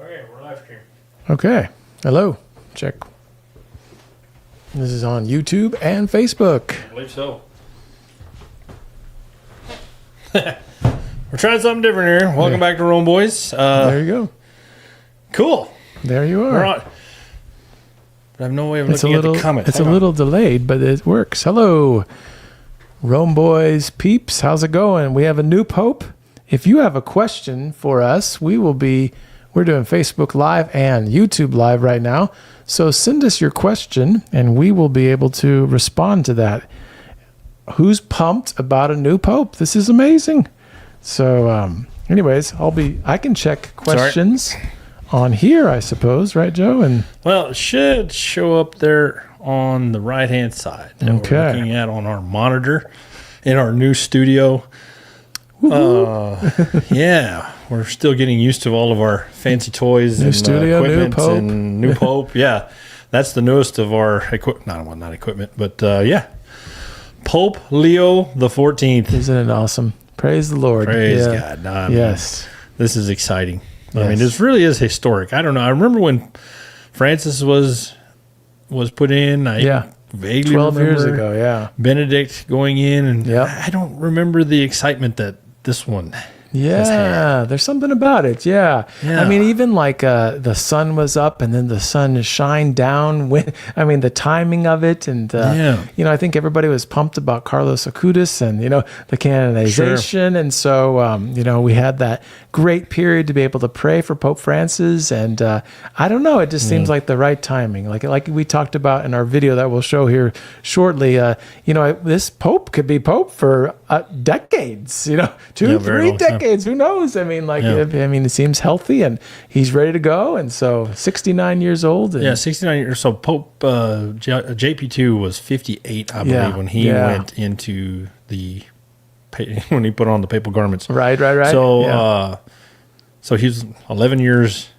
Okay, we're live stream. Okay. Hello. Check. This is on YouTube and Facebook. I believe so. We're trying something different here. Welcome back to Rome Boys. There you go. Cool. There you are. We're on. I have no way of looking at the comments. It's a little delayed, but it works. Hello, Rome Boys peeps. How's it going? We have a new pope. If you have a question for us, we're doing Facebook Live and YouTube Live right now. So send us your question, and we will be able to respond to that. Who's pumped about a new pope? This is amazing. So, anyways, I can check questions on here, I suppose, right, Joe? And well, it should show up there on the right-hand side that we're looking at on our monitor in our new studio. Yeah, we're still getting used to all of our fancy toys new and studio, equipment new pope. and new pope. Yeah, that's the newest of our equipment. Not equipment, but yeah, Pope Leo the 14th. Isn't it awesome? Praise the Lord. Praise God. No, yes, this is exciting. Yes. I mean, this really is historic. I don't know. I remember when Francis was put in. I vaguely 12 remember years ago. Yeah, Benedict going in, and I don't remember the excitement that this one has had. There's something about it. Yeah. I mean, even like the sun was up and then the sun shined down. The timing of it. And, I think everybody was pumped about Carlos Acutis and, the canonization. Sure. And so, we had that great period to be able to pray for Pope Francis. And I don't know, it just seems like the right timing. Like we talked about in our video that we'll show here shortly, this Pope could be Pope for decades, 2-3 decades. Who knows? I mean, it seems healthy and he's ready to go. And so 69 years old. 69 years. So Pope JP2 was 58, I believe, when he went into when he put on the papal garments. Right. So, so he's 11 years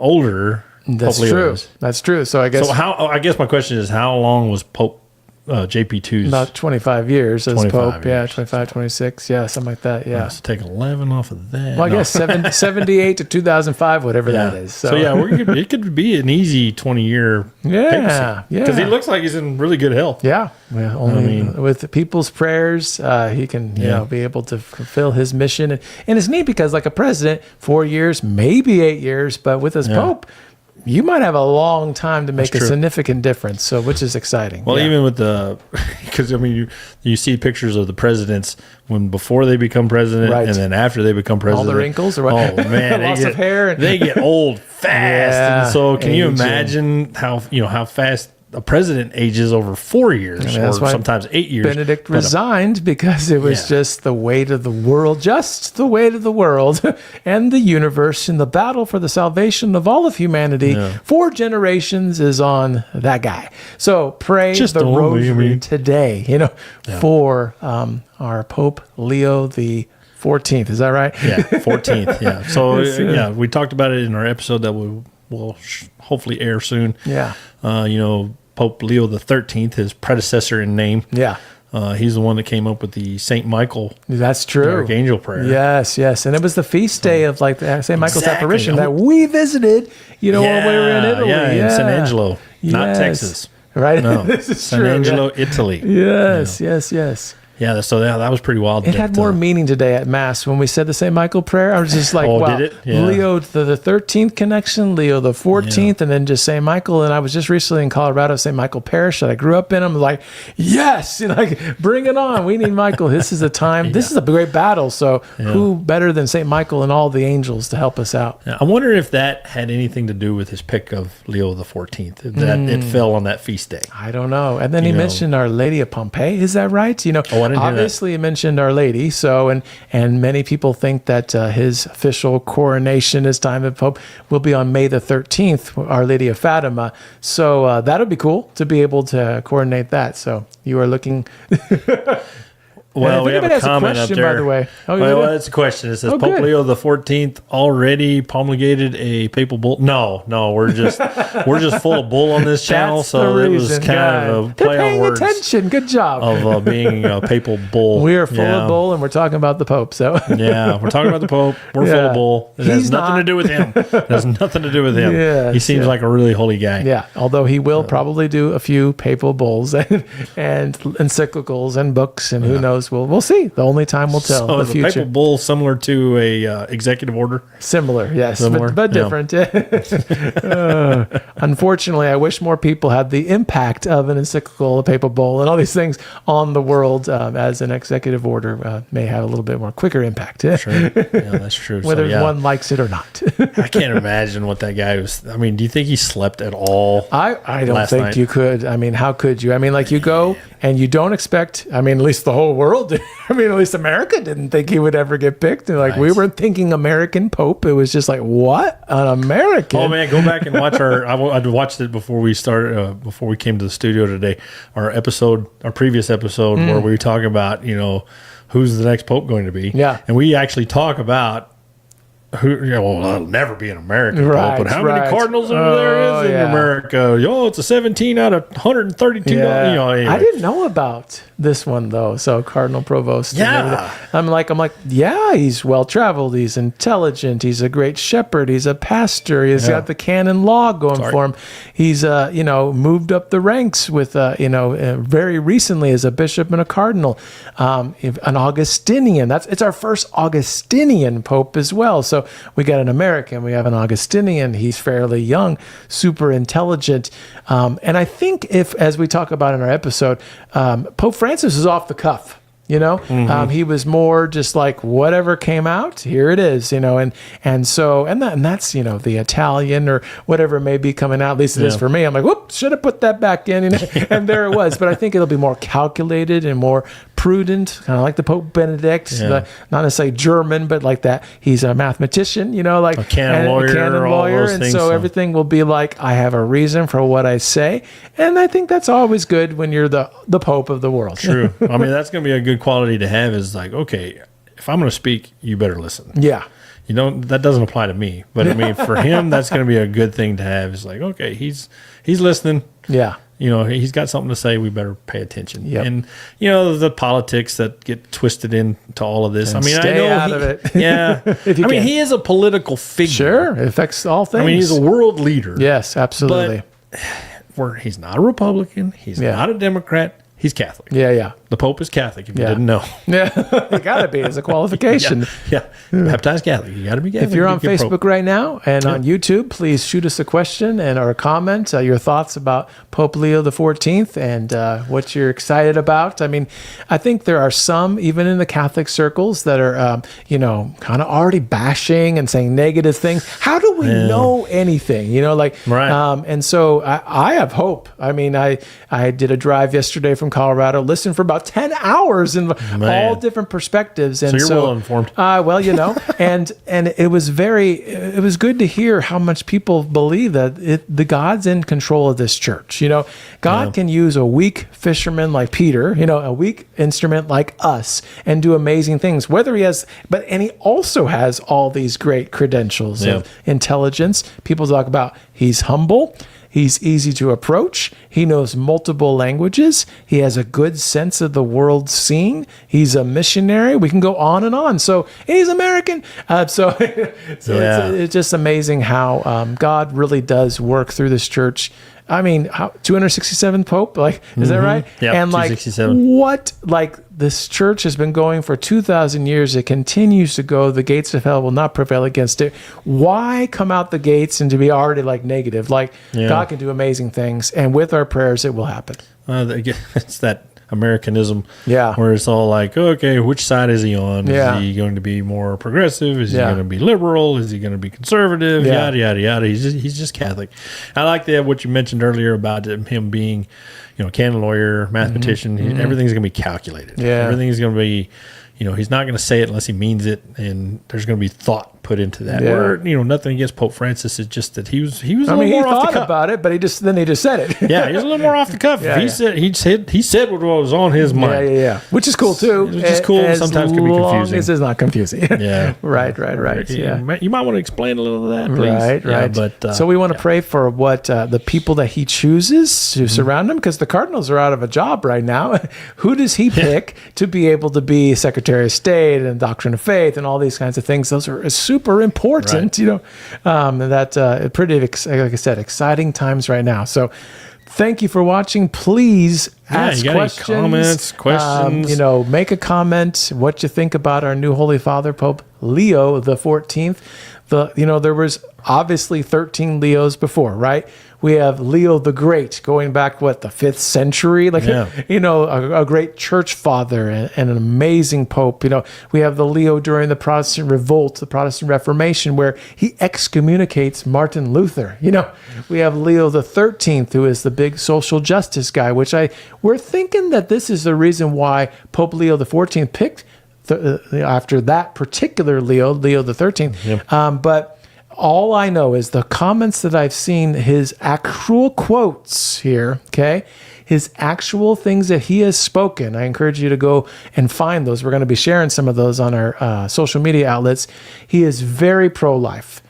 older. That's true. That's true. So I guess my question is, how long was Pope JP2's? About 25 years as Pope. Years. Yeah, 25, 26. Yeah, something like that. Yeah. Let's take 11 off of that. Well, I guess 78 to 2005, whatever that is. So it could be an easy 20-year papacy. Because he looks like he's in really good health. Yeah. Well, with people's prayers, he can be able to fulfill his mission. And it's neat because like a president, 4 years, maybe 8 years, but with his Pope, you might have a long time to make a significant difference, so which is exciting. Well, even with because you see pictures of the presidents before they become president, and then after they become president, all the wrinkles, or what? Oh man, loss of hair, they get old fast. And so, can you imagine how fast a president ages over 4 years, or sometimes 8 years? Benedict resigned because it was just the weight of the world, and the universe, and the battle for the salvation of all of humanity. 4 generations is on that guy. So pray the rosary today, for our Pope Leo the 14th. Is that right? Yeah, 14th. Yeah. So we talked about it in our episode that will hopefully air soon. Yeah. Pope Leo the 13th, his predecessor in name. Yeah. He's the one that came up with the St. Michael. That's true. Archangel prayer. Yes. And it was the feast day of St. Michael's apparition that we visited, when we were in Italy. In San Angelo, not Texas. Right? No, This is San true. Angelo, Italy. Yes. Yeah, so that was pretty wild. It had more meaning today at Mass when we said the St. Michael prayer. I was just like, wow, did it? Yeah. Leo the 13th connection, Leo the 14th, and then just St. Michael. And I was just recently in Colorado, St. Michael Parish that I grew up in. I'm like, yes, bring it on. We need Michael. This is a time. This is a great battle. So who better than St. Michael and all the angels to help us out? I wonder if that had anything to do with his pick of Leo the 14th, that it fell on that feast day. I don't know. And then he mentioned Our Lady of Pompeii. Is that right? Obviously, he mentioned Our Lady. So, and many people think that his official coronation as time of Pope will be on May the 13th, Our Lady of Fatima. So that would be cool to be able to coordinate that. So you are looking. Well, we have a comment up there. By the way. Well, it's a question. It says Pope Leo the 14th already promulgated a papal bull. No, we're just full of bull on this channel. So it was kind of a play on words. Attention. Good job of being a papal bull. We are full of bull, and we're talking about the Pope. So yeah, we're talking about the Pope. We're full of bull. It has nothing to do with him. It has nothing to do with him. Yes, he seems like a really holy guy. Yeah, although he will probably do a few papal bulls and encyclicals and books, and who knows. We'll see. The only time will tell. So the is future. a papal bull similar to a executive order? Similar, yes, but different. Unfortunately, I wish more people had the impact of an encyclical, a papal bull, and all these things on the world as an executive order may have a little bit more quicker impact. Sure, yeah, that's true. Whether one likes it or not. I can't imagine what that guy was. I mean, do you think he slept at all? I don't think you could. I mean, how could you? I mean, like you go and you don't expect. I mean, at least the whole world. I mean, at least America didn't think he would ever get picked. And like we weren't thinking American Pope. It was just like, what, an American? Oh man, go back and watch I watched it before we started. Before we came to the studio today. Our previous episode, where we were talking about who's the next Pope going to be. Yeah, and we actually talk about. It'll never be an American Pope, but how many cardinals there is in America? It's a 17 out of 132. Anyway. I didn't know about this one though. So Cardinal Provost. Yeah, I'm like, yeah, he's well traveled. He's intelligent. He's a great shepherd. He's a pastor. He's got the canon law going for him. He's moved up the ranks with very recently as a bishop and a cardinal, an Augustinian. It's our first Augustinian Pope as well. So we got an American, we have an Augustinian. He's fairly young, super intelligent. And I think as we talk about in our episode, Pope Francis is off the cuff. He was more just like whatever came out, here it is, and that's the Italian or whatever may be coming out. At least it is for me. I'm like, whoop, should have put that back in, and there it was. But I think it'll be more calculated and more prudent, kind of like the Pope Benedict, not necessarily German, but like that. He's a mathematician, like a canon lawyer, and so everything will be like, I have a reason for what I say, and I think that's always good when you're the Pope of the world. True. I mean, that's going to be a good quality to have. Is like, okay, if I'm going to speak, you better listen. Yeah. That doesn't apply to me, but I mean, for him, that's going to be a good thing to have. It's like, okay, he's listening. Yeah. He's got something to say. We better pay attention. Yep. And the politics that get twisted into all of this. And I know out of it. Yeah. He is a political figure. Sure, it affects all things. He's a world leader. Yes, absolutely. But he's not a Republican. He's not a Democrat. He's Catholic. Yeah. The Pope is Catholic, if you didn't know. Yeah, you got to be as a qualification. Yeah. Baptized Catholic. You got to be Catholic. If you're on Facebook right now and on YouTube, please shoot us a question or a comment, your thoughts about Pope Leo the 14th and what you're excited about. I mean, I think there are some, even in the Catholic circles, that are, kind of already bashing and saying negative things. How do we know anything? Right. And so I have hope. I mean, I did a drive yesterday from Colorado, listened for about 10 hours in all different perspectives. And so you're well informed. And it was good to hear how much people believe that the God's in control of this church. God can use a weak fisherman like Peter, a weak instrument like us, and do amazing things. And he also has all these great credentials of intelligence. People talk about he's humble. He's easy to approach. He knows multiple languages. He has a good sense of the world scene. He's a missionary. We can go on and on. So he's American. It's just amazing how God really does work through this church. I mean, 267th Pope, is that right? Yeah, and 267. This church has been going for 2,000 years. It continues to go. The gates of hell will not prevail against it. Why come out the gates and to be already negative? God can do amazing things, and with our prayers, it will happen. It's that Americanism, where it's all like, okay, which side is he on? Is he going to be more progressive? Is he going to be liberal? Is he going to be conservative? Yada yada yada. He's just Catholic. I like what you mentioned earlier about him being, canon lawyer, mathematician. Everything's going to be calculated. Yeah, everything's going to be, he's not going to say it unless he means it, and there's going to be thought put into that. Nothing against Pope Francis. It's just that he was a little he more off the thought cuff about it, but he just said it. Yeah, he was a little more off the cuff. He said what was on his mind. Yeah. Which is cool too. Which is cool. Sometimes can be confusing. As long as it's not confusing. Yeah. Right. Yeah. You might want to explain a little of that, please. Right. But so we want to pray for what the people that he chooses to surround him, because the Cardinals are out of a job right now. Who does he pick to be able to be Secretary of State and Doctrine of Faith and all these kinds of things? Those are super important, pretty, like I said, exciting times right now. So thank you for watching. Please ask questions. Questions. Make a comment what you think about our new Holy Father, Pope Leo the 14th. There was obviously 13 Leos before, right? We have Leo the Great going back, the 5th century? A great church father and an amazing pope. We have the Leo during the Protestant Revolt, the Protestant Reformation, where he excommunicates Martin Luther. We have Leo the 13th, who is the big social justice guy, which we're thinking that this is the reason why Pope Leo the 14th picked after that particular Leo the 13th. Yep. But all I know is the comments that I've seen, his actual quotes here, okay? His actual things that he has spoken. I encourage you to go and find those. We're going to be sharing some of those on our social media outlets. He is very pro-life.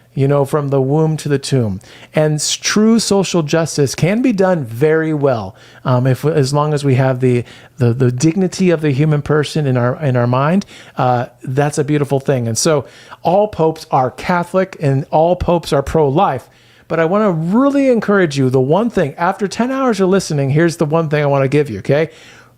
From the womb to the tomb. And true social justice can be done very well as long as we have the dignity of the human person in our mind. That's a beautiful thing. And so all popes are Catholic and all popes are pro-life. But I want to really encourage you, the one thing, after 10 hours of listening, here's the one thing I want to give you, okay?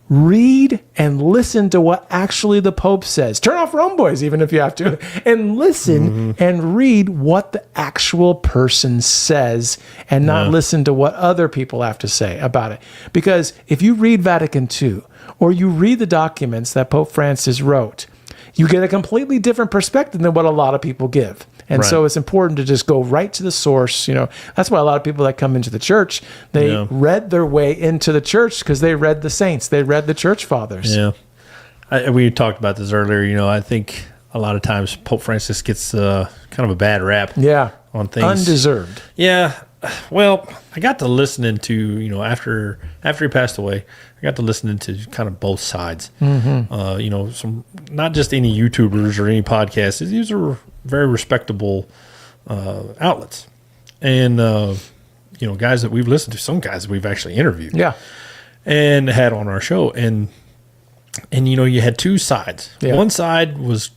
Read and listen to what actually the Pope says. Turn off Rome Boys, even if you have to, and listen and read what the actual person says and not listen to what other people have to say about it. Because if you read Vatican II or you read the documents that Pope Francis wrote, you get a completely different perspective than what a lot of people give. And so it's important to just go right to the source. That's why a lot of people that come into the church, they read their way into the church because they read the saints. They read the church fathers. Yeah. We talked about this earlier. I think a lot of times Pope Francis gets kind of a bad rap on things. Undeserved. Yeah. Well, I got to listening to, after he passed away, I got to listening to kind of both sides. Some, not just any YouTubers or any podcasts. These are very respectable outlets. And, guys that we've listened to, some guys that we've actually interviewed. Yeah. And had on our show. And you had two sides. Yeah. One side was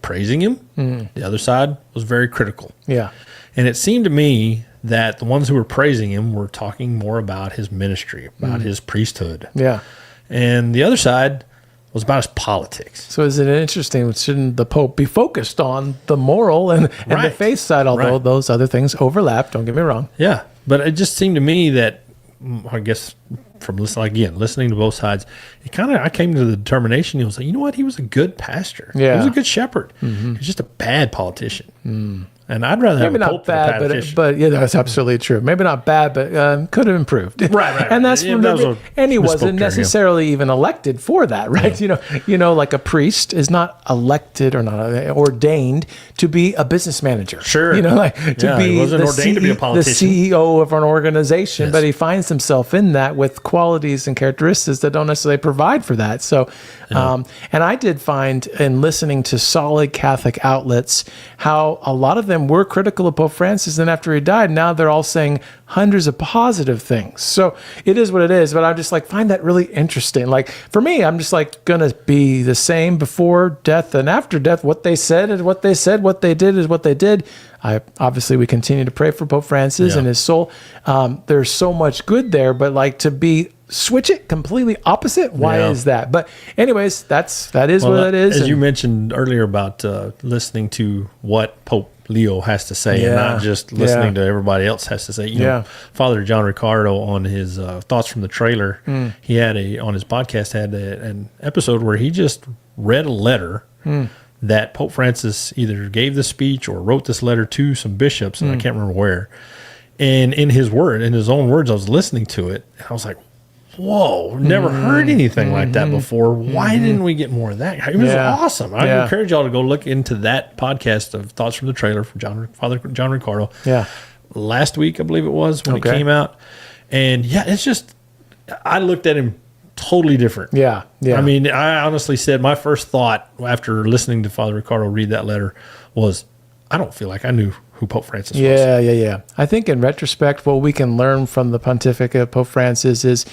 praising him. The other side was very critical. Yeah. And it seemed to me that the ones who were praising him were talking more about his ministry, about his priesthood. Yeah. And the other side was about his politics. So is it interesting? Shouldn't the Pope be focused on the moral and the faith side, although those other things overlap, don't get me wrong. Yeah. But it just seemed to me that, I guess, from listening to both sides, I came to the determination, he was like, you know what? He was a good pastor. Yeah. He was a good shepherd. He's just a bad politician. And I'd rather have a pope than a politician. But that's absolutely true. Maybe not bad, but could have improved. Right. And that's and he wasn't necessarily even elected for that, right? Yeah. Like a priest is not elected or not ordained to be a business manager. Sure. He wasn't ordained to be a politician. The CEO of an organization, but he finds himself in that with qualities and characteristics that don't necessarily provide for that. So, and I did find in listening to solid Catholic outlets how a lot of them were critical of Pope Francis, and after he died, now they're all saying hundreds of positive things. So it is what it is, but I just find that really interesting. For me, I'm just gonna be the same before death and after death. What they said is what they said, what they did is what they did. Obviously we continue to pray for Pope Francis and his soul. There's so much good there, but to switch it completely opposite. Why is that? But anyways, that is what it is. As you mentioned earlier about listening to what Pope Leo has to say and not just listening to everybody else has to say. Father John Riccardo on his Thoughts from the Trailer, he had on his podcast had an episode where he just read a letter that Pope Francis either gave the speech or wrote this letter to some bishops, and I can't remember where. And in his own words, I was listening to it, and I was like, whoa, never heard anything like that before. Why didn't we get more of that? It was awesome. I encourage y'all to go look into that podcast of Thoughts from the Trailer from Father John Ricardo. Yeah. Last week, I believe it was, when it came out. And it's just, I looked at him totally different. Yeah. I mean, I honestly said my first thought after listening to Father Ricardo read that letter was, I don't feel like I knew who Pope Francis was. Yeah. I think in retrospect, what we can learn from the pontificate of Pope Francis is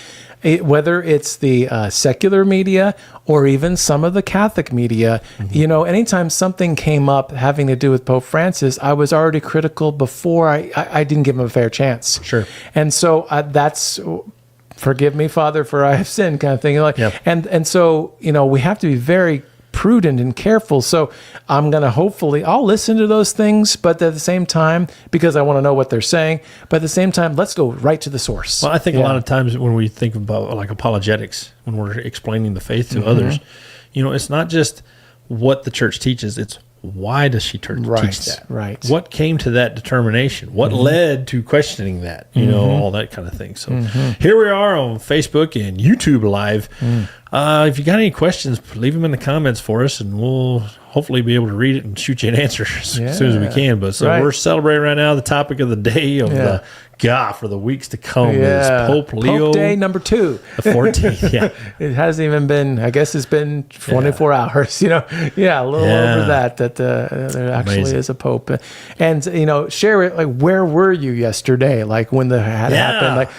whether it's the secular media or even some of the Catholic media, anytime something came up having to do with Pope Francis, I was already critical before I didn't give him a fair chance. Sure. And so that's... Forgive me, Father, for I have sinned, kind of thing. And so, we have to be very prudent and careful. So I'm going to I'll listen to those things, but at the same time, because I want to know what they're saying, but at the same time, let's go right to the source. Well, I think a lot of times when we think about like apologetics, when we're explaining the faith to others, it's not just what the church teaches, it's why does she teach that? Right. What came to that determination? What led to questioning that? All that kind of thing. So here we are on Facebook and YouTube Live. If you got any questions, leave them in the comments for us, and we'll hopefully be able to read it and shoot you an answer as soon as we can. But we're celebrating right now the topic of the day of the for the weeks to come is Pope Leo. Pope Day number 2. The 14th, It hasn't even been, I guess it's been 24 hours, a little over that there actually is a Pope. And, share it, like, where were you yesterday? Like, when that happened, like,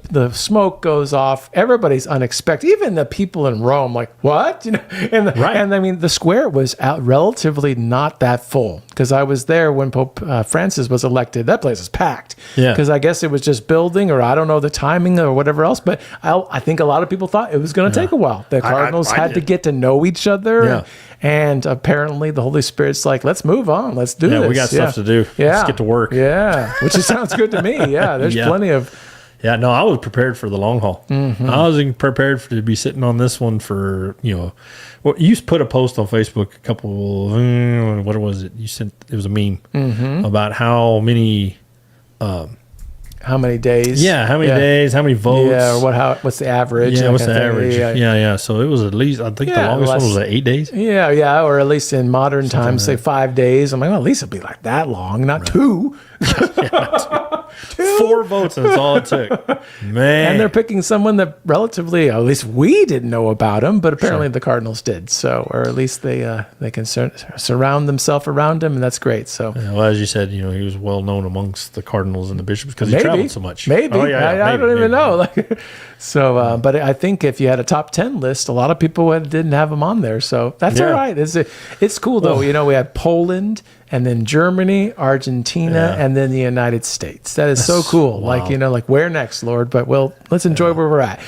the smoke goes off, everybody's unexpected, even the people in Rome, like, what? And I mean, the square was out relatively not that full, because I was there when Pope Francis was elected. That place was packed. Because I guess it was just building, or I don't know the timing or whatever else, but I think a lot of people thought it was going to take a while. The cardinals had to get to know each other, and apparently the Holy Spirit's like, let's move on, let's do this. We got stuff to do. Let's get to work. Which sounds good to me. There's plenty of... I was prepared for the long haul. I was prepared to be sitting on this one for, well, you put a post on Facebook a couple, what was it? You sent, it was a meme about how many... how many days? How many days? How many votes? Or what's the average? What's the average? So it was at least, I think the longest one was 8 days. Or at least in modern times, say 5 days. I'm like, well, at least it'll be like that long, not 2. 4 votes, and that's all it took. Man. And they're picking someone that relatively, at least we didn't know about him, but apparently the Cardinals did. So, or at least they can surround themselves around him, and that's great. So, well, as you said, he was well known amongst the Cardinals and the bishops because he traveled so much. Maybe. I don't even know. So, but I think if you had a top 10 list, a lot of people didn't have him on there. So that's all right. It's cool though. We had Poland, and then Germany, Argentina, and then the United States. That's so cool. Wow. Like where next, Lord? But let's enjoy where we're at.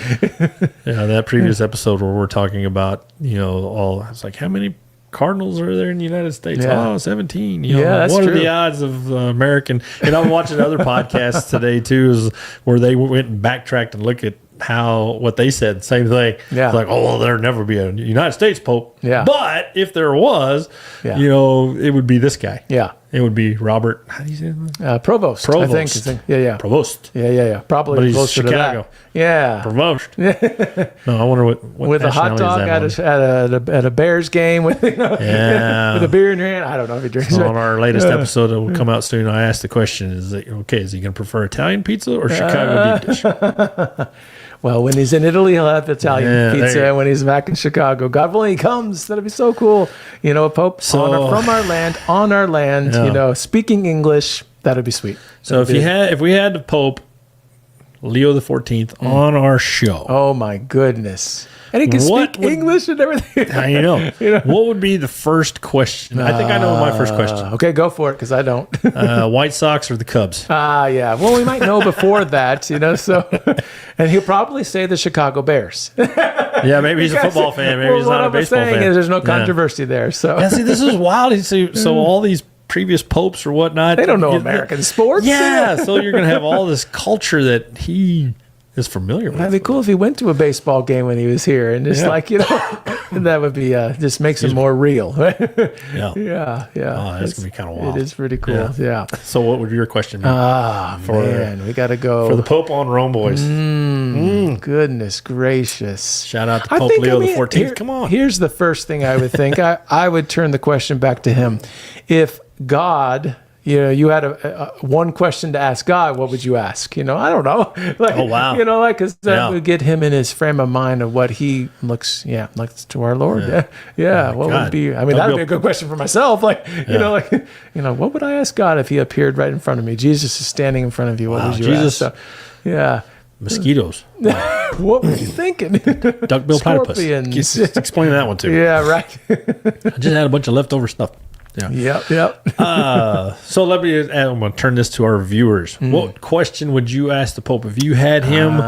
That previous episode where we're talking about, I was like, how many Cardinals are there in the United States? 17. That's what true. are the odds of American? And I'm watching other podcasts today too, where they went and backtracked and looked at what they said, same thing. It's like, there'll never be a United States Pope. But if there was, it would be this guy. It would be Robert. How do you say that? Provost. I think. Provost. Probably closer Chicago. to that. Provost. No, I wonder what with a hot dog at a Bears game with with a beer in your hand. I don't know if he drinks. So on our latest episode that will come out soon, I asked the question: is he going to prefer Italian pizza or Chicago deep dish? Well, when he's in Italy, he'll have Italian pizza. And when he's back in Chicago, God willing, he comes. That'd be so cool. A Pope from our land, on our land, speaking English. That'd be sweet. So if we had the Pope Leo the 14th on our show. Oh my goodness. And he can speak English and everything. I know. What would be the first question? I think I know my first question. Okay, go for it, because I don't. White Sox or the Cubs? Well, we might know before that, so. And he'll probably say the Chicago Bears. Maybe he's a football fan. Maybe he's not a baseball fan. Is there's no controversy there. So. See, this is wild. So all these previous popes or whatnot. They don't know American sports. So you're going to have all this culture that he is familiar with. That'd be cool if he went to a baseball game when he was here, and just that would be just makes it more real. Right? Yeah. Oh, that's gonna be kind of wild. It is pretty cool. Yeah. So, what would your question be? Man, we got to go for the Pope on Rome, boys. Goodness gracious! Shout out to Pope Leo the 14th. Come on. Here's the first thing I would think. I would turn the question back to him. If God, you had a one question to ask God, what would you ask? I don't know. Oh, wow. Because that would get him in his frame of mind of what he looks to our Lord. Yeah. What would be? I mean, that'd be a good question for myself. What would I ask God if he appeared right in front of me? Jesus is standing in front of you. What would you ask? So, mosquitoes. What were you thinking? Duckbill platypus. Just explain that one too. Yeah, right. I just had a bunch of leftover stuff. Yeah. Yep. So I'm going to turn this to our viewers. What question would you ask the Pope if you had him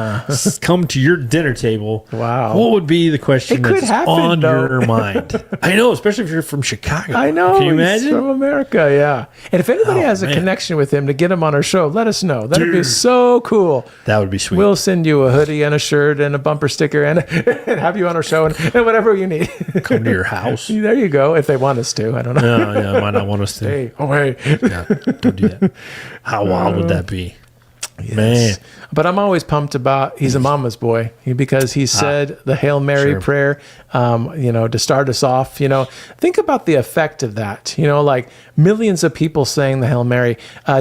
come to your dinner table? Wow. What would be the question that's on your mind? I know, especially if you're from Chicago. I know. Can you imagine? He's from America, yeah. And if anybody has a connection with him to get him on our show, let us know. That would be so cool. That would be sweet. We'll send you a hoodie and a shirt and a bumper sticker and have you on our show and whatever you need. Come to your house. There you go. If they want us to. I don't know. Yeah, might not want us to. Stay away. Yeah, don't do that. How wild would that be? Yes. Man. But I'm always pumped about, he's a mama's boy because he said the Hail Mary prayer, to start us off. Think about the effect of that. Like millions of people saying the Hail Mary.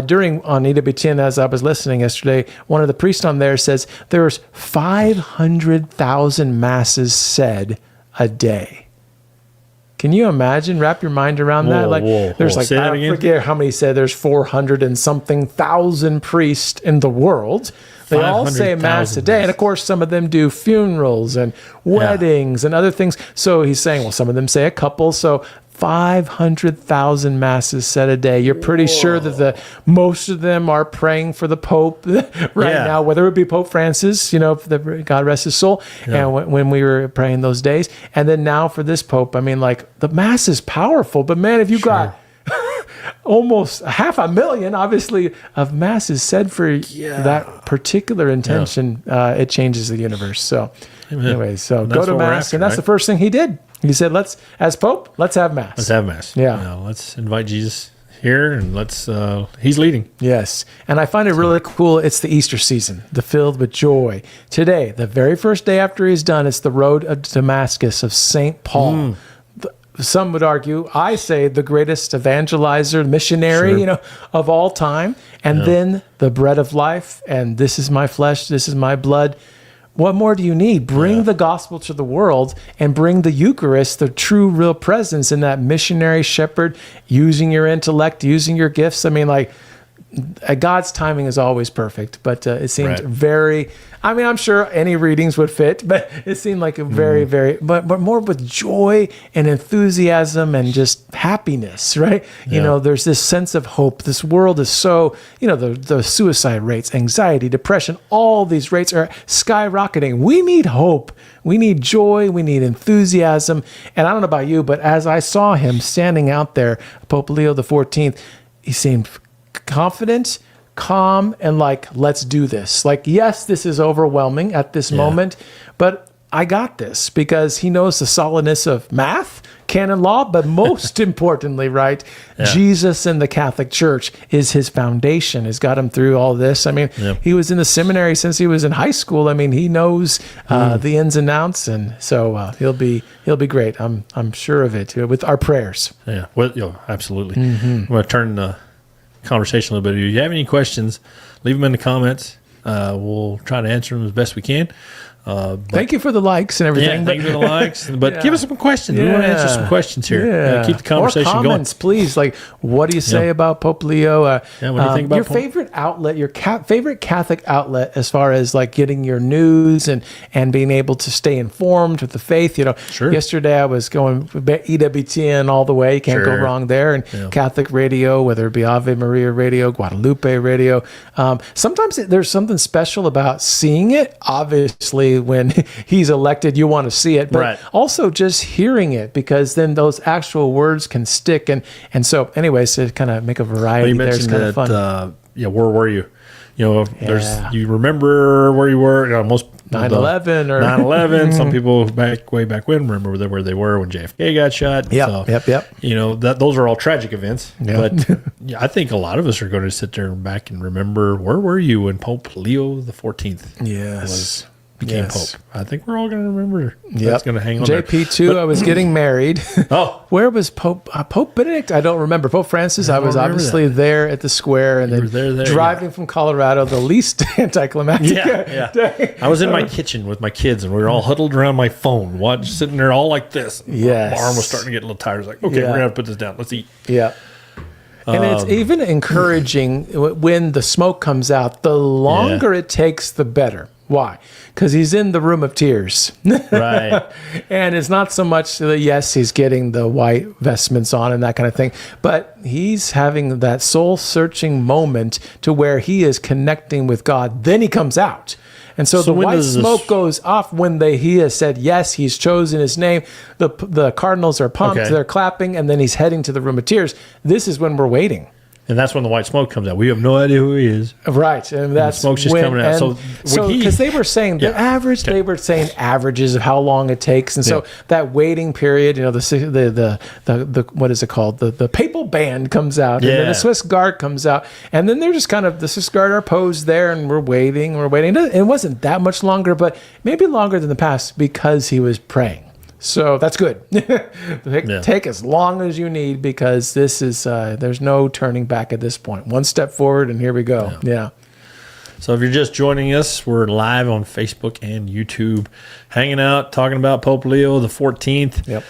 During on EWTN, as I was listening yesterday, one of the priests on there says there's 500,000 masses said a day. Can you imagine? Wrap your mind around that. There's I forget how many said there's 400 and something thousand priests in the world. They all say mass a day. And of course, some of them do funerals and weddings and other things. So he's saying, well, some of them say a couple. So 500,000 masses said a day. You're pretty sure that most of them are praying for the Pope now, whether it be Pope Francis, God rest his soul, and when we were praying those days. And then now for this Pope, the mass is powerful, but man, if you got almost 500,000, obviously, of masses said for that particular intention, it changes the universe. So anyway, go to mass, and that's the first thing he did. He said, as Pope, let's have mass. Let's have mass. Yeah. Let's invite Jesus here, and he's leading. Yes. And I find it really cool. It's the Easter season, the filled with joy. Today, the very first day after he's done, it's the road of Damascus of St. Paul. Some would argue, I say, the greatest evangelizer, missionary, of all time. And then the bread of life, and this is my flesh, this is my blood. What more do you need? Bring the gospel to the world and bring the Eucharist, the true, real presence in that missionary shepherd, using your intellect, using your gifts. I mean, God's timing is always perfect, but it seemed very, I'm sure any readings would fit, but it seemed like a very, very, but more with joy and enthusiasm and just happiness, right? There's this sense of hope. This world is so, the suicide rates, anxiety, depression, all these rates are skyrocketing. We need hope. We need joy. We need enthusiasm. And I don't know about you, but as I saw him standing out there, Pope Leo the 14th, he seemed confident, calm, and let's do this. Yes, this is overwhelming at this moment, but I got this, because he knows the solidness of math, canon law, but most importantly, Jesus and the Catholic Church is his foundation, has got him through all this. He was in the seminary since he was in high school. He knows the ins and outs, and so he'll be great. I'm sure of it, with our prayers. Yeah, well, absolutely. I'm going to turn the conversation a little bit. If you have any questions, leave them in the comments. We'll try to answer them as best we can. Thank you for the likes and everything. Yeah, thank you for the likes. But give us some questions. We want to answer some questions here. Keep the conversation or comments, going. Please. What do you say about Pope Leo? What do you think about your favorite outlet, your favorite Catholic outlet, as far as getting your news and being able to stay informed with the faith? Sure. Yesterday I was going EWTN all the way. You can't go wrong there. And Catholic radio, whether it be Ave Maria radio, Guadalupe radio. Sometimes there's something special about seeing it. Obviously, when he's elected, you want to see it, but also just hearing it, because then those actual words can stick. And so anyways, to kind of make a variety there is kind of fun. Where were you? there's you remember where you were. Most 9/11 or 9/11. Some people way back when remember where they were when JFK got shot. Yep. Those are all tragic events. But I think a lot of us are going to sit there back and remember, where were you when Pope Leo the 14th became Pope? I think we're all going to remember. That's going to hang on. JP too. I was getting married. Where was Pope Benedict? I don't remember. Pope Francis. I was obviously there at the square, and then driving from Colorado, the least anticlimactic. Day. I was in my kitchen with my kids, and we were all huddled around my phone, sitting there all like this. Yes, my arm was starting to get a little tired. I was like, okay, we're gonna have to put this down. Let's eat. Yeah. And it's even encouraging when the smoke comes out. The longer it takes, the better. Why? Because he's in the room of tears. Right. And it's not so much that, yes, he's getting the white vestments on and that kind of thing, but he's having that soul-searching moment to where he is connecting with God. Then he comes out. And so the white smoke goes off when he has said, yes, he's chosen his name. The cardinals are pumped, they're clapping, and then he's heading to the room of tears. This is when we're waiting. And that's when the white smoke comes out. We have no idea who he is. Right. And that's the smoke's just coming out. So because they were saying the average, they were saying averages of how long it takes. And so that waiting period, the what is it called? The papal band comes out, and then the Swiss Guard comes out. And then they're just kind of, the Swiss Guard are posed there, and we're waiting. It wasn't that much longer, but maybe longer than the past, because he was praying. So that's good. Take as long as you need, because this is there's no turning back at this point. One step forward, and here we go. Yeah. So if you're just joining us, we're live on Facebook and YouTube, hanging out, talking about Pope Leo the 14th. Yep.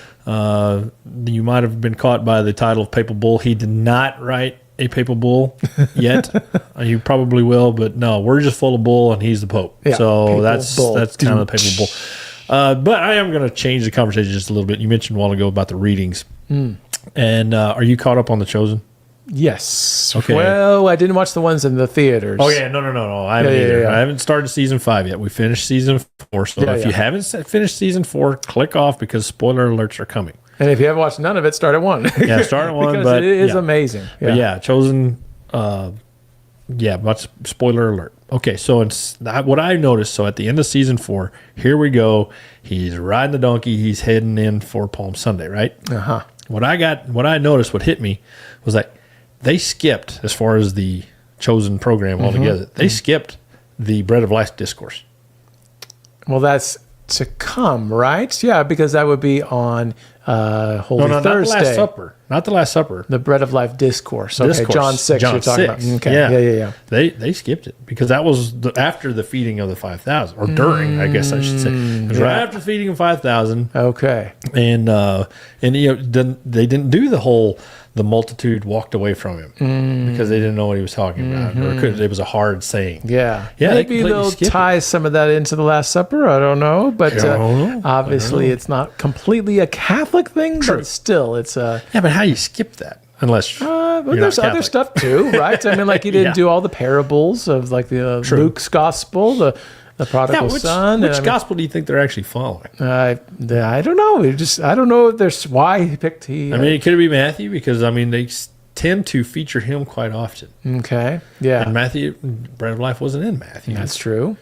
You might have been caught by the title of Papal Bull. He did not write a Papal Bull yet. You probably will, but no, we're just full of bull, and he's the Pope. Yeah, so that's kind of the Papal Bull. But I am going to change the conversation just a little bit. You mentioned a while ago about the readings. And are you caught up on The Chosen? Yes. Okay. Well, I didn't watch the ones in the theaters. Oh, yeah. No. I haven't either. I haven't started season 5 yet. We finished season 4. So if you haven't finished season 4, click off, because spoiler alerts are coming. And if you haven't watched none of it, start at 1. Yeah, start at 1. Because it is amazing. But Chosen, much spoiler alert. Okay, so what I noticed, so at the end of season 4, here we go. He's riding the donkey. He's heading in for Palm Sunday, right? Uh-huh. What I noticed, what hit me, was like they skipped, as far as the Chosen program altogether, they skipped the Bread of Life discourse. Well, that's to come, right? Yeah, because that would be on Holy Thursday. Not the Last Supper. The Bread of Life discourse. Okay, John 6 you're talking about. Okay. Yeah. They skipped it, because that was after the feeding of the 5,000, or during, I guess I should say. It was right after the feeding of 5,000. Okay. And then they didn't do the multitude walked away from him because they didn't know what he was talking about, or it was a hard saying. Yeah. Maybe they'll tie some of that into the Last Supper. I don't know, but obviously it's not completely a Catholic thing. True. But still, it's a but how you skip that? Unless there's other stuff too, right? I mean, like he didn't do all the parables of like the Luke's gospel, the prodigal son. Which gospel do you think they're actually following? I don't know. I don't know if there's why he picked it could be Matthew, because they tend to feature him quite often. Okay. Yeah. And Matthew, Bread of Life wasn't in Matthew. That's true.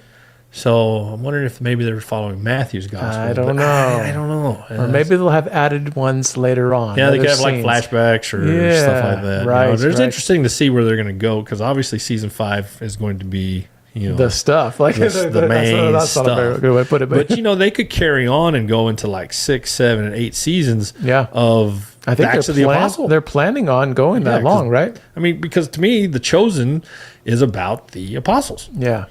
So I'm wondering if maybe they're following Matthew's gospel. I don't know. I don't know. Or maybe they'll have added ones later on. Yeah, they could have like flashbacks or stuff like that. Right. It's interesting to see where they're going to go, because obviously season 5 is going to be the stuff, like the main that's stuff. Not a very good way to put it, but they could carry on and go into like 6, 7, and 8 seasons. Of I think Acts of the Apostle. They're planning on going that long, right? I mean, because to me, The Chosen is about the apostles. Yeah.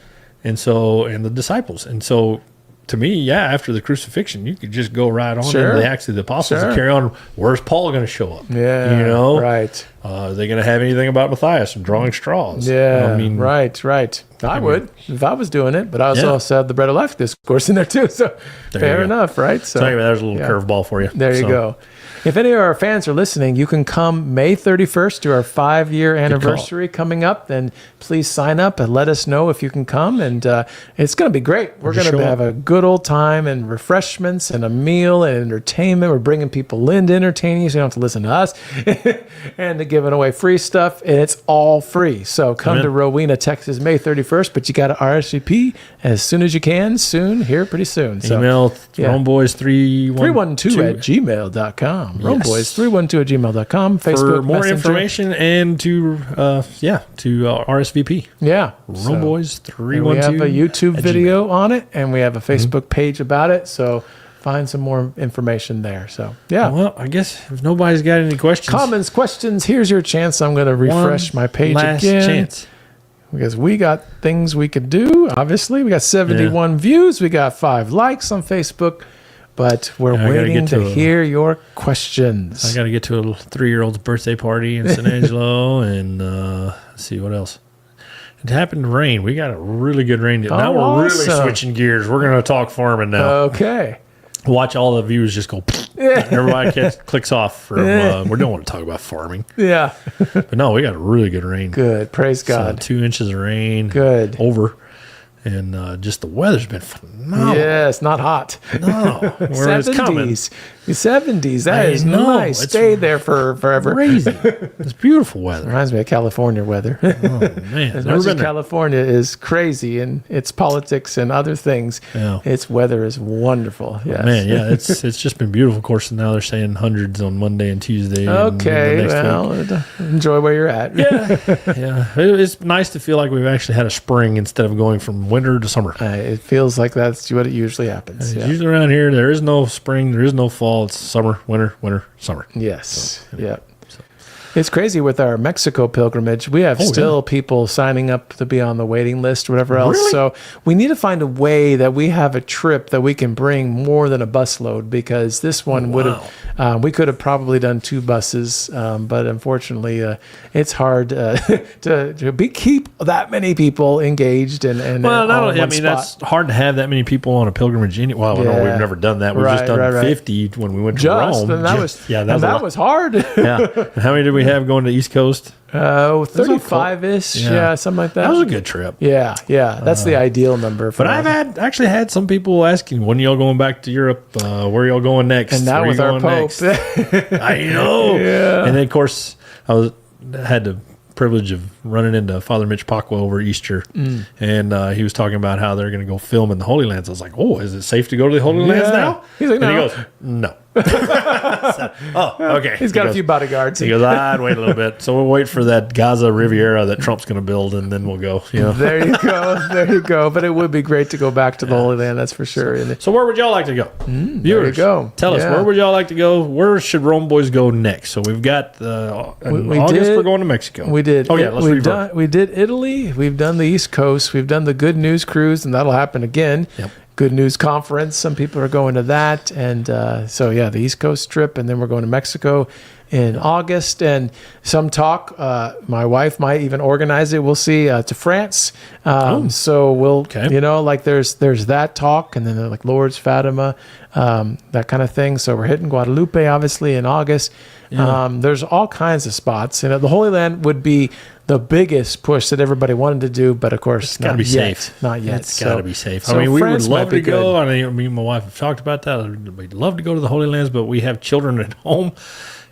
And the disciples. And so to me, after the crucifixion, you could just go right on into the Acts of the Apostles and carry on. Where's Paul going to show up? Yeah. Right. Are they going to have anything about Matthias and drawing straws? Yeah. Right. I would if I was doing it, but I also had the Bread of Life discourse in there too. So fair enough, right? So anyway, there's a little curveball for you. There you go. if any of our fans are listening, you can come May 31st to our 5-year anniversary coming up. Then please sign up and let us know if you can come. And it's going to be great. We're going to have a good old time and refreshments and a meal and entertainment. We're bringing people in to entertain you, so you don't have to listen to us. And to giving away free stuff. And it's all free. So come to Rowena, Texas, May 31st. But you got to RSVP as soon as you can. Soon, here pretty soon. So, email romeboys312 at gmail.com. Facebook for more Messenger. information and to RSVP. Yeah. Romeboys312. We have a YouTube video on it, and we have a Facebook page about it. So find some more information there. So, yeah. Well, I guess if nobody's got any questions. Comments, questions, here's your chance. I'm going to refresh my page last again. Chance. Because we got things we could do. Obviously, we got 71 views. We got 5 likes on Facebook. But we're waiting to hear your questions. I got to get to a 3-year-old's birthday party in San Angelo. And let's see what else. It happened to rain. We got a really good rain. Now we're really switching gears. We're going to talk farming now. Okay. Watch all the views just go. Everybody clicks off. We don't want to talk about farming. Yeah. But no, we got a really good rain. Good. Praise God. 2 inches of rain. Good. Over. And just the weather's been phenomenal. Yes, not hot. No. 70s. 70s. That is nice. Stay there forever. Crazy. It's beautiful weather. Reminds me of California weather. Oh, man. As much as California is crazy in its politics and other things, its weather is wonderful. Yes. Man, yeah, it's just been beautiful. Of course, now they're saying hundreds on Monday and Tuesday. Okay, enjoy where you're at. Yeah. It's nice to feel like we've actually had a spring instead of going from winter to summer. It feels like that's what it usually happens. Usually around here, there is no spring, there is no fall. It's summer, winter, summer. Yes. So, yeah. It's crazy with our Mexico pilgrimage. We have still people signing up to be on the waiting list or whatever else. Really? So we need to find a way that we have a trip that we can bring more than a busload, because this one would have, we could have probably done 2 buses, but unfortunately it's hard to keep that many people engaged and that's hard to have that many people on a pilgrimage anyway. Well, no, we've never done that. We've just done 50 when we went to Rome. And that was hard. Yeah. How many did we have going to the East Coast? 35-ish. Yeah, something like that. That was a good trip. Yeah. That's the ideal number. But I've actually had some people asking, when y'all going back to Europe? Where y'all going next? And now with our Pope. I know. Yeah. And then, of course, had the privilege of running into Father Mitch Pacwa over Easter, and he was talking about how they're going to go film in the Holy Lands. I was like, "Oh, is it safe to go to the Holy Lands now?" He's like, "No." And he goes, "No." Okay. He's got a few bodyguards. He goes, I'd wait a little bit. So we'll wait for that Gaza Riviera that Trump's going to build, and then we'll go. There you go. But it would be great to go back to the Holy Land, that's for sure. So where would y'all like to go? Viewers, there you go. Tell us, where would y'all like to go? Where should Rome Boys go next? So we've got we're going to Mexico. We did. Oh, yeah, let's we did Italy. We've done the East Coast. We've done the Good News Cruise, and that'll happen again. Yep. Good News Conference. Some people are going to that. And the East Coast trip. And then we're going to Mexico in August. And some talk, my wife might even organize it. We'll see, to France. So we'll, there's that talk. And then like Lourdes, Fatima, that kind of thing. So we're hitting Guadalupe, obviously, in August. Yeah. There's all kinds of spots. The Holy Land would be the biggest push that everybody wanted to do, but of course, not yet. Safe. Not yet. It's got to be safe. I mean, we would love to go. I mean, me and my wife have talked about that. We'd love to go to the Holy Lands, but we have children at home.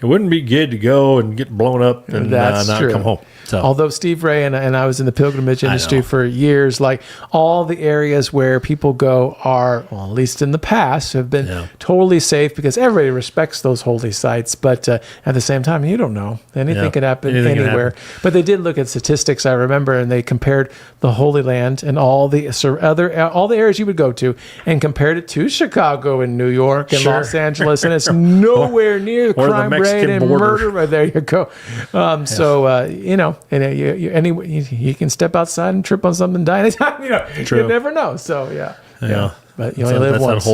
It wouldn't be good to go and get blown up and not come home. So. Although Steve Ray and I was in the pilgrimage industry for years, like all the areas where people go are, well, at least in the past, have been totally safe because everybody respects those holy sites. But at the same time, you don't know. Anything could happen anywhere. But they did look at statistics, I remember, and they compared the Holy Land and all the areas you would go to and compared it to Chicago and New York and Los Angeles, and it's nowhere near the crime rate and murder. There you go. You can step outside and trip on something and die anytime. You never know. So yeah. But you only live once.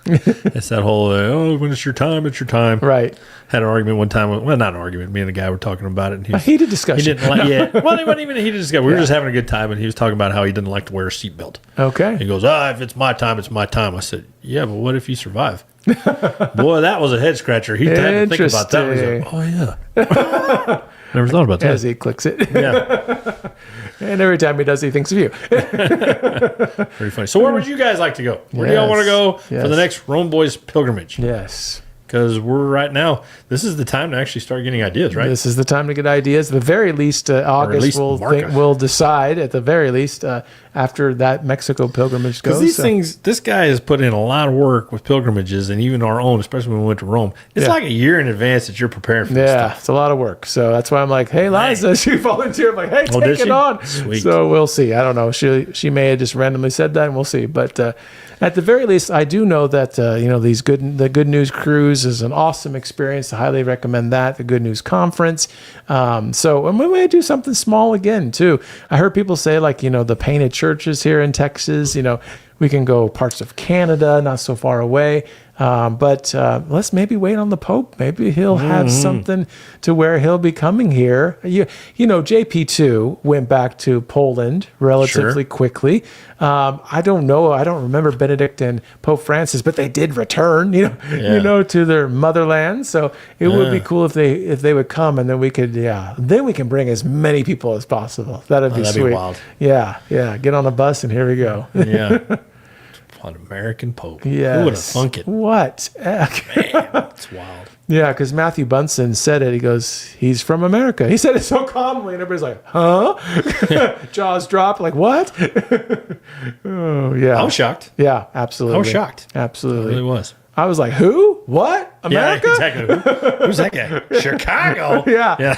It's that whole when it's your time, it's your time. Right. Had an argument one time. Well, not an argument. Me and the guy were talking about it. And a heated discussion. He didn't like. Well, it wasn't even a heated discussion. We were just having a good time, and he was talking about how he didn't like to wear a seatbelt. Okay. He goes, if it's my time, it's my time. I said, yeah, but what if you survive? Boy, that was a head scratcher. He had to think about that. He's like, oh, yeah. Never thought about that. As he clicks it. Yeah. And every time he does, he thinks of you. Pretty funny. So where would you guys like to go? Where do y'all want to go for the next Rome Boys pilgrimage? Yes. Because we're right now, this is the time to actually start getting ideas, right? This is the time to get ideas. At the very least, August we'll decide at the very least after that Mexico pilgrimage goes. Because these things, this guy has put in a lot of work with pilgrimages and even our own, especially when we went to Rome. It's like a year in advance that you're preparing for this stuff. It's a lot of work. So that's why I'm like, hey, Liza, she volunteered. I'm like, hey, take it on. Sweet. So we'll see. I don't know. She may have just randomly said that, and we'll see. But at the very least, I do know that the Good News Cruise is an awesome experience. I highly recommend that. The Good News Conference. And we may do something small again too. I heard people say the painted churches here in Texas. We can go parts of Canada, not so far away. But let's maybe wait on the Pope. Maybe he'll have something to where he'll be coming here. JP2 went back to Poland relatively quickly. I don't know. I don't remember Benedict and Pope Francis, but they did return, to their motherland. So it would be cool if they would come, and then we could, then we can bring as many people as possible. That'd be sweet. Be wild. Yeah. Get on a bus and here we go. Yeah. An American Pope. Yes. Who would have thunk it? What? Man, that's wild. Yeah, because Matthew Bunson said it. He goes, he's from America. He said it so calmly, and everybody's like, huh? Jaws drop, like, what? Oh, yeah. I was shocked. Yeah, absolutely. I was shocked. Absolutely. I really was. I was like, who? What? America? Yeah, exactly. Who's that guy? Chicago. Yeah.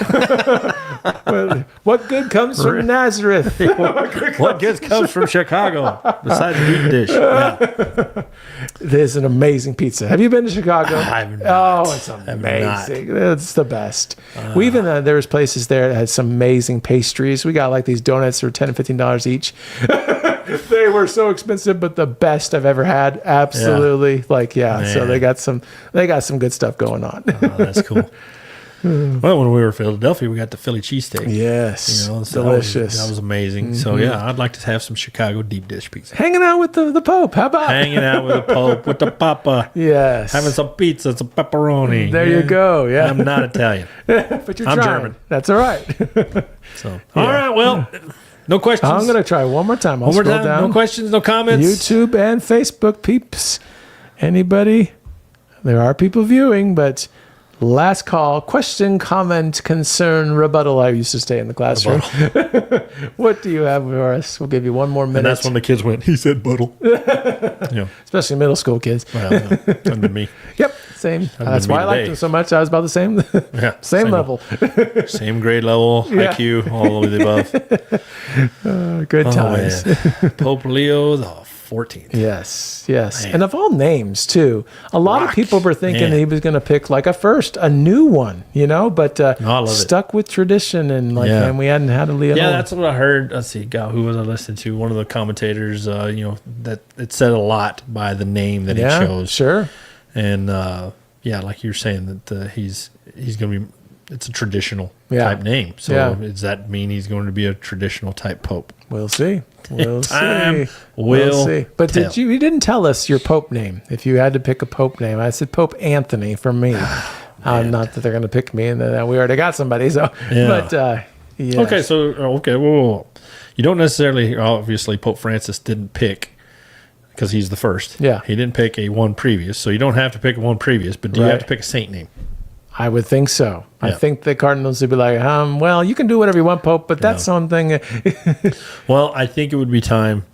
What good comes from Nazareth? What good comes from Chicago besides deep dish? Yeah. There's an amazing pizza. Have you been to Chicago? I've not. Oh, it's amazing. It's the best. We even there was places there that had some amazing pastries. We got these donuts for $10 and $15 each. They were so expensive, but the best I've ever had. Absolutely. Man. So they got some good stuff going on. Oh, that's cool. Well, when we were in Philadelphia, we got the Philly cheesesteak. Yes. So delicious. That was amazing. So, I'd like to have some Chicago deep dish pizza. Hanging out with the Pope. How about hanging out with the Pope, with the Papa? Yes. Having some pizza, some pepperoni. There you go. Yeah. I'm not Italian. But I'm German. That's all right. So, all right. Well, no questions. I'm going to try one more time. I'll scroll down. No questions, no comments. YouTube and Facebook peeps. Anybody? There are people viewing, but last call. Question, comment, concern, rebuttal. I used to stay in the classroom. What do you have for us? We'll give you one more minute. And that's when the kids went, he said buttle. Especially middle school kids. Well, that'd been me. Yep, same. That's why I liked them so much. I was about the same. Same level. Same grade level, IQ, all of the above. Good times. Pope Leo the 14th. Yes. Man. And of all names, too, a lot of people were thinking he was going to pick a new one, but stuck with tradition and we hadn't had a Leo. Yeah, that's what I heard. Let's see, who was I listening to? One of the commentators, that it said a lot by the name that he chose. Sure. And like you're saying that he's going to be. It's a traditional type name. So does that mean he's going to be a traditional type pope? We'll see. We'll see. But you didn't tell us your pope name. If you had to pick a pope name, I said Pope Anthony for me. Not that they're going to pick me, and then we already got somebody. So, but okay. So well, you don't necessarily. Obviously, Pope Francis didn't pick because he's the first. Yeah, he didn't pick a one previous, so you don't have to pick one previous. But do you have to pick a saint name? I would think so. Yeah. I think the Cardinals would be like, well, you can do whatever you want, Pope, but that's something. Well, I think it would be time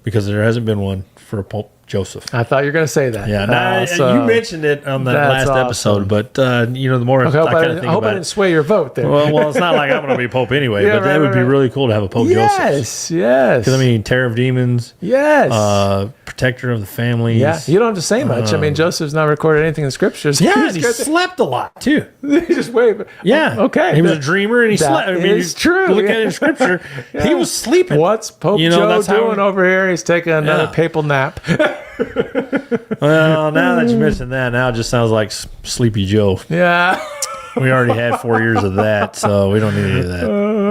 because there hasn't been one for Pope Joseph. I thought you were going to say that. Yeah, you mentioned it on that last episode, but the more I hope I didn't sway your vote there. Well, it's not like I'm going to be Pope anyway, but that would be really cool to have a Pope Joseph. Yes. Because terror of demons. Yes. Protector of the families. Yeah, you don't have to say much. Joseph's not recorded anything in scriptures. Yeah, he slept a lot too. He just waited. Yeah. Okay. He was a dreamer and he slept. It's true. You look at it in scripture, he was sleeping. What's Pope Joe doing over here? He's taking another papal nap. Well, now that you mentioned that, now it just sounds like Sleepy Joe. Yeah. We already had 4 years of that, so we don't need any of that.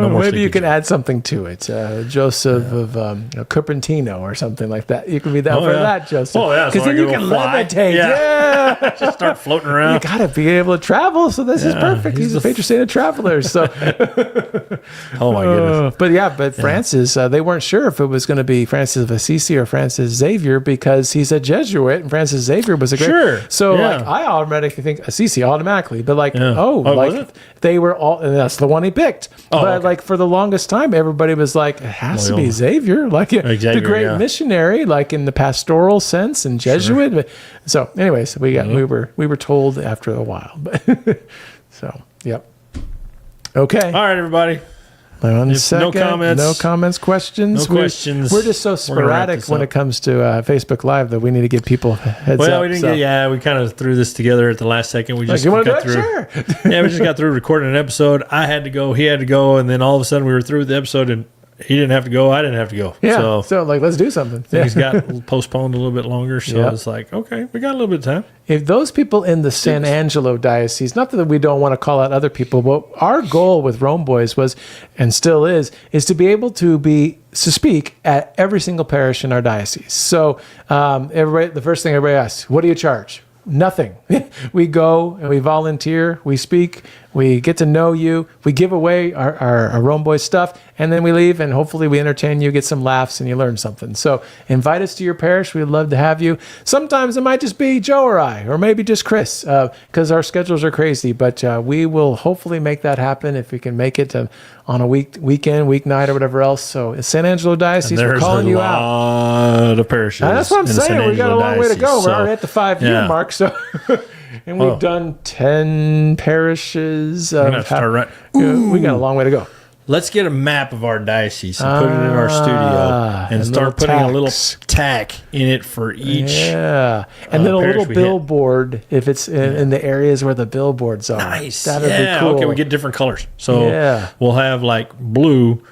maybe you can aad something to it. Joseph of Cupertino or something like that. You can be that that, Joseph. Oh, yeah. Because then you can levitate. Yeah. Just start floating around. You got to be able to travel, so this is perfect. He's the patron saint of travelers. So. Oh, my goodness. But Francis, they weren't sure if it was going to be Francis of Assisi or Francis Xavier because he's a Jesuit, and Francis Xavier was a great... Sure. So, I automatically think Assisi automatically, but they were all... And that's the one he picked. For the longest time, everybody was like, it has to be Xavier, the great missionary, like in the pastoral sense and Jesuit. Sure. So, anyways, we were told after a while. So, yep. Okay. All right, everybody. No comments, questions. We're just so sporadic when it comes to Facebook Live that we need to give people heads up. Well, we kind of threw this together at the last second. We just got through. Sure. We just got through recording an episode. I had to go, he had to go, and then all of a sudden we were through with the episode, and he didn't have to go, I didn't have to go. Yeah. So let's do something. Things got postponed a little bit longer, so it's like, okay, we got a little bit of time. If those people in the San Angelo diocese, not that we don't want to call out other people, but our goal with Rome Boys was, and still is to be able to speak at every single parish in our diocese. So the first thing everybody asks, what do you charge? Nothing. We go and we volunteer, we speak, we get to know you, we give away our Rome Boys stuff, and then we leave, and hopefully we entertain you, get some laughs, and you learn something. So invite us to your parish. We'd love to have you. Sometimes it might just be Joe or I, or maybe just Chris, because our schedules are crazy, but we will hopefully make that happen if we can make it on a weekend, weeknight, or whatever else. So San Angelo Diocese, we're calling you out. There's a lot of parishes. And that's what I'm saying. We got a long way to go. We're already at the 5-year mark, so... And we've done 10 parishes. We got a long way to go. Let's get a map of our diocese and put it in our studio and start putting a little tack in it for each. Yeah. And then a little billboard if it's in the areas where the billboards are. Nice. That'd be cool. Okay, we get different colors. So we'll have like blue.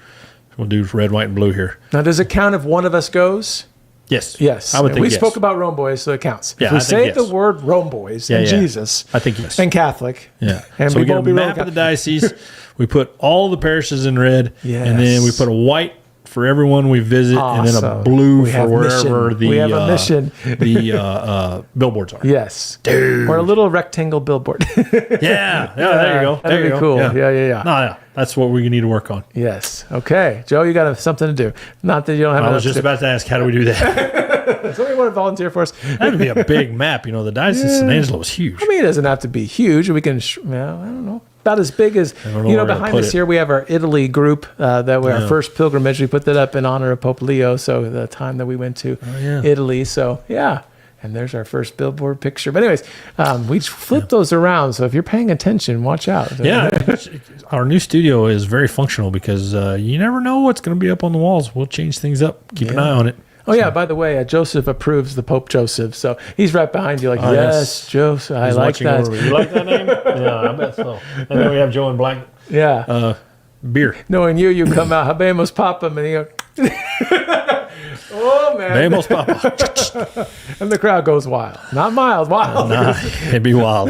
We'll do red, white, and blue here. Now, does it count if one of us goes? Yes. I would think we spoke about Rome Boys, so it counts. Yeah, if we say the word Rome Boys and Jesus, I think yes. And Catholic. Yeah. And so we get a map of the diocese. We put all the parishes in red. Yes. And then we put a white for everyone we visit, and then a blue for wherever the billboards are. Yes. Dude. Or a little rectangle billboard. Yeah, there you go. That'd be cool. Yeah. No, that's what we need to work on. Yes. Okay. Joe, you got something to do. Not that you don't have I was just about to ask, how do we do that? Somebody want to volunteer for us? That would be a big map. The Diocese of San Angelo is huge. I mean, it doesn't have to be huge. We can, I don't know. About as big as, behind us here, we have our Italy group, our first pilgrimage. We put that up in honor of Pope Leo. So the time that we went to Italy. So, and there's our first billboard picture. But anyways, we flip those around. So if you're paying attention, watch out. Yeah. Our new studio is very functional because you never know what's going to be up on the walls. We'll change things up. Keep an eye on it. Oh, yeah. By the way, Joseph approves, the Pope Joseph. So he's right behind you like, yes, Joseph, I like that. You like that name? Yeah, I bet so. And then we have Joe in black. Yeah. Beer. Knowing you come out, Habemos Papam, and you go, oh, man. Habemos Papam. And the crowd goes wild. Not mild, wild. It'd be wild.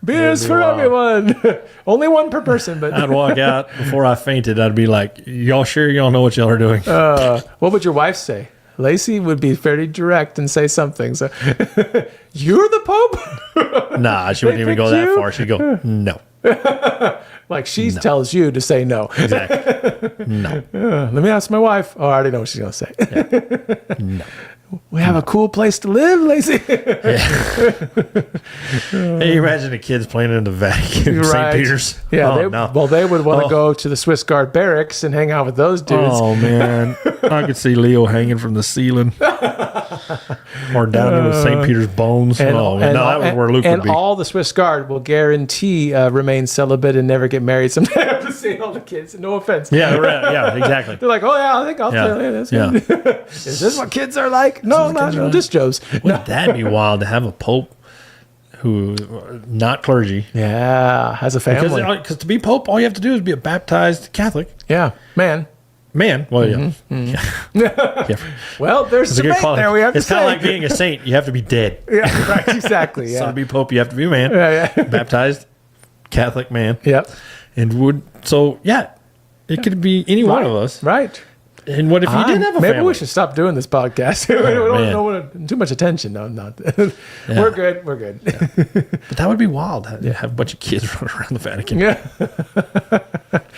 Beers for everyone. Only one per person. But I'd walk out before I fainted. I'd be like, y'all sure y'all know what y'all are doing? What would your wife say? Lacey would be very direct and say something. So, you're the Pope? Nah, she wouldn't even go that far. She'd go, no. Like tells you to say no. Exactly. No. Let me ask my wife. Oh, I already know what she's going to say. Yeah. No. We have a cool place to live, Lacey. Hey, imagine the kids playing in the Vatican, St. Peter's. Yeah, they would want to go to the Swiss Guard barracks and hang out with those dudes. Oh, man. I could see Leo hanging from the ceiling. Or down into St. Peter's bones. That was where Luke would be. And all the Swiss Guard will guarantee remain celibate and never get married someday after seeing all the kids. No offense. Yeah, right. Yeah, exactly. They're like, oh, yeah, I think I'll tell you this. Yeah. Is this what kids are like? No, just Joe's. Wouldn't that be wild to have a pope who, not clergy. Yeah, has a family. Because to be pope, all you have to do is be a baptized Catholic. Yeah, man. Well, yeah. Well, there's debate there. We have to it's kind of like being a saint. You have to be dead. Yeah, right. Exactly. Yeah. So to be pope, you have to be a man. Yeah. Baptized Catholic man. Yep. And It could be any one of us. Right. And what if you didn't have a maybe family? we should stop doing this podcast. We don't too much attention. No, not. We're good. We're good. Yeah. But that would be wild. Have a bunch of kids running around the Vatican. Yeah.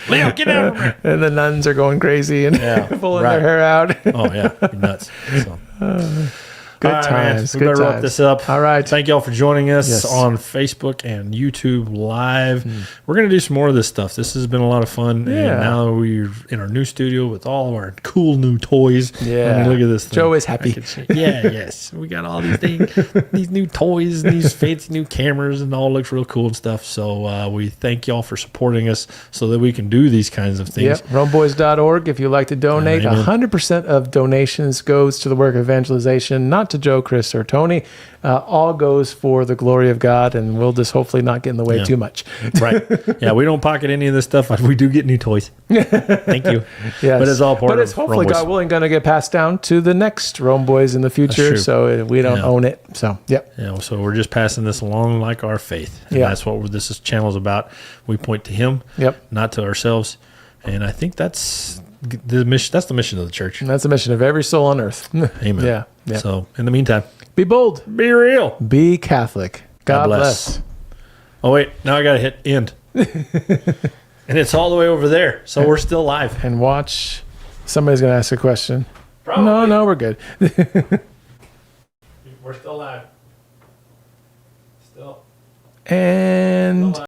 Leo, get out of here. And the nuns are going crazy and pulling their hair out. Oh, yeah. You're nuts. So. Good times. We better wrap this up. All right. Thank y'all for joining us on Facebook and YouTube Live. We're going to do some more of this stuff. This has been a lot of fun. Yeah. And now we're in our new studio with all of our cool new toys. Yeah. I mean, look at this thing. Joe is happy. Yes. We got all these things, these new toys, and these fancy new cameras, and all looks real cool and stuff. So we thank y'all for supporting us so that we can do these kinds of things. Yep. RomeBoys.org. If you'd like to donate, 100% of donations goes to the work of evangelization, not to Joe, Chris, or Tony. All goes for the glory of God, and we'll just hopefully not get in the way too much. Right. Yeah, we don't pocket any of this stuff, but we do get new toys. Thank you. Yes. But it's all part of it's hopefully, Rome God Boys. willing, going to get passed down to the next Rome Boys in the future, so we don't own it. So, yep. Yeah, so we're just passing this along like our faith. And that's what this channel is about. We point to Him, not to ourselves. And I think that's the mission. That's the mission of the church. And that's the mission of every soul on earth. Amen. Yeah. So, in the meantime, be bold. Be real. Be Catholic. God bless. Oh, wait. Now I got to hit end. And it's all the way over there. So we're still live. And watch. Somebody's going to ask a question. Probably. No, we're good. We're still live. Still. And...